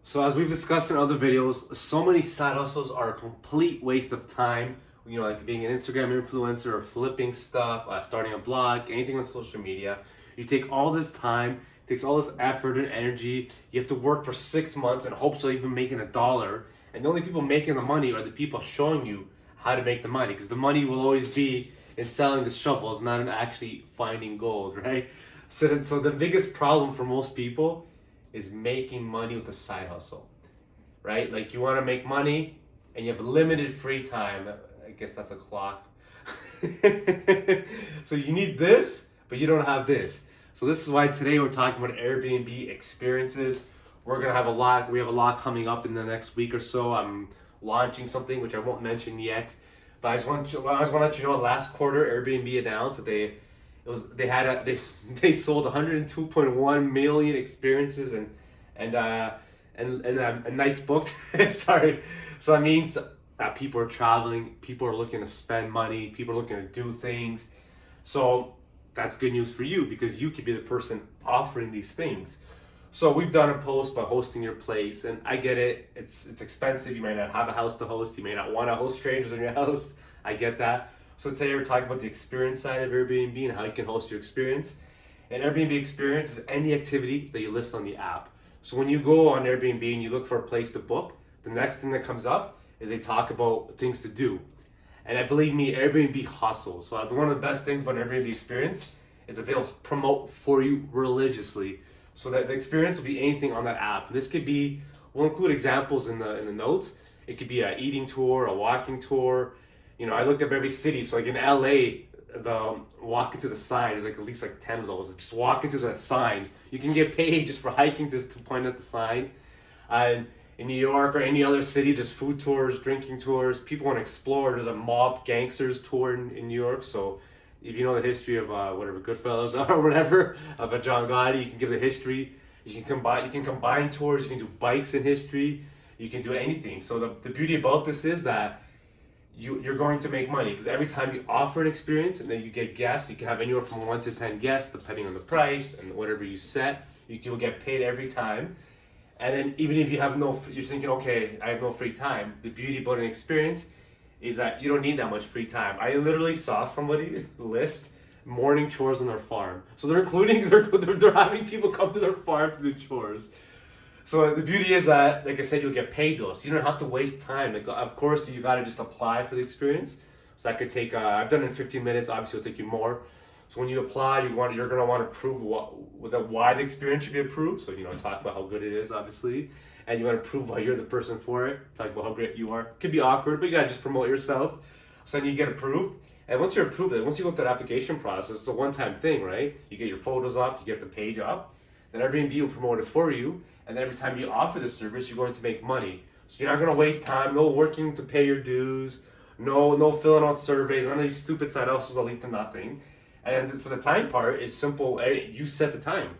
So as we've discussed in other videos, so many side hustles are a complete waste of time. You know, like being an Instagram influencer or flipping stuff, starting a blog, anything on social media. You take all this time, it takes all this effort and energy. You have to work for 6 months and hopes of even making $1. And the only people making the money are the people showing you how to make the money, because the money will always be in selling the shovels, not in actually finding gold, right? So the biggest problem for most people is making money with a side hustle, right? Like you want to make money and you have limited free time. I guess that's a clock. So you need this, but you don't have this. So this is why today we're talking about Airbnb experiences. We're gonna have a lot. We have a lot coming up in the next week or so. I'm launching something which I won't mention yet, but I just want to let you know. Last quarter, Airbnb announced that they sold 102.1 million experiences and nights booked. Sorry. So that means that people are traveling, people are looking to spend money, people are looking to do things. So that's good news for you, because you could be the person offering these things. So we've done a post by hosting your place, and I get it. It's expensive. You might not have a house to host. You may not want to host strangers in your house. I get that. So today we're talking about the experience side of Airbnb and how you can host your experience. And Airbnb Experience is any activity that you list on the app. So when you go on Airbnb and you look for a place to book, the next thing that comes up is they talk about things to do. And I believe me, Airbnb hustles. So one of the best things about Airbnb Experience is that they'll promote for you religiously. So that the experience will be anything on that app. This could be, we'll include examples in the notes. It could be an eating tour, a walking tour. You know, I looked up every city. So like in LA, the walking to the sign, there's like at least like 10 of those. Just walking to that sign. You can get paid just for hiking to point at the sign. And in New York or any other city, there's food tours, drinking tours. People want to explore. There's a mob gangsters tour in New York. So if you know the history of whatever Goodfellas or whatever of a John Gotti, you can give the history. You can combine tours. You can do bikes in history. You can do anything. So the beauty about this is that you're going to make money, because every time you offer an experience and then you get guests, you can have anywhere from 1 to 10 guests depending on the price and whatever you set. You'll get paid every time. And then even if you have you're thinking, okay, I have no free time. The beauty about an experience is that you don't need that much free time. I literally saw somebody list morning chores on their farm. So they're having people come to their farm to do chores. So the beauty is that, like I said, you'll get paid those. You don't have to waste time. Like, of course, you got to just apply for the experience. So that could take, I've done it in 15 minutes. Obviously, it'll take you more. So when you apply, you're going to want to prove why the experience should be approved. So, talk about how good it is, obviously. And you want to prove why you're the person for it. Talk about how great you are. Could be awkward, but you got to just promote yourself. So then you get approved. And once you're approved, once you go through that application process, it's a one-time thing, right? You get your photos up, you get the page up. Then Airbnb will promote it for you. And then every time you offer the service, you're going to make money. So you're not going to waste time, no working to pay your dues, no filling out surveys, none of these stupid side hustles that lead to nothing. And for the time part, it's simple. You set the time.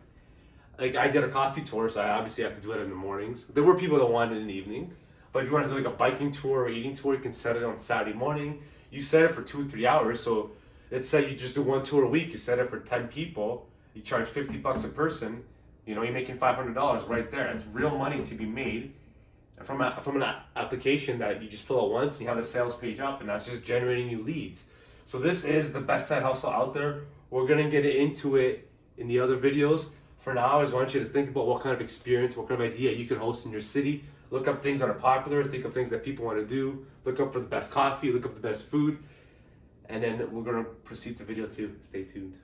Like I did a coffee tour, so I obviously have to do it in the mornings. There were people that wanted it in the evening. But if you want to do like a biking tour or eating tour, you can set it on Saturday morning. You set it for 2-3 hours. So let's say you just do one tour a week. You set it for 10 people. You charge $50 a person. You're making $500 right there. It's real money to be made from an application that you just fill out once and you have a sales page up, and that's just generating you leads. So this is the best side hustle out there. We're gonna get into it in the other videos. For now, I just want you to think about what kind of experience, what kind of idea you can host in your city. Look up things that are popular, think of things that people want to do, look up for the best coffee, look up the best food, and then we're gonna proceed to video 2. Stay tuned.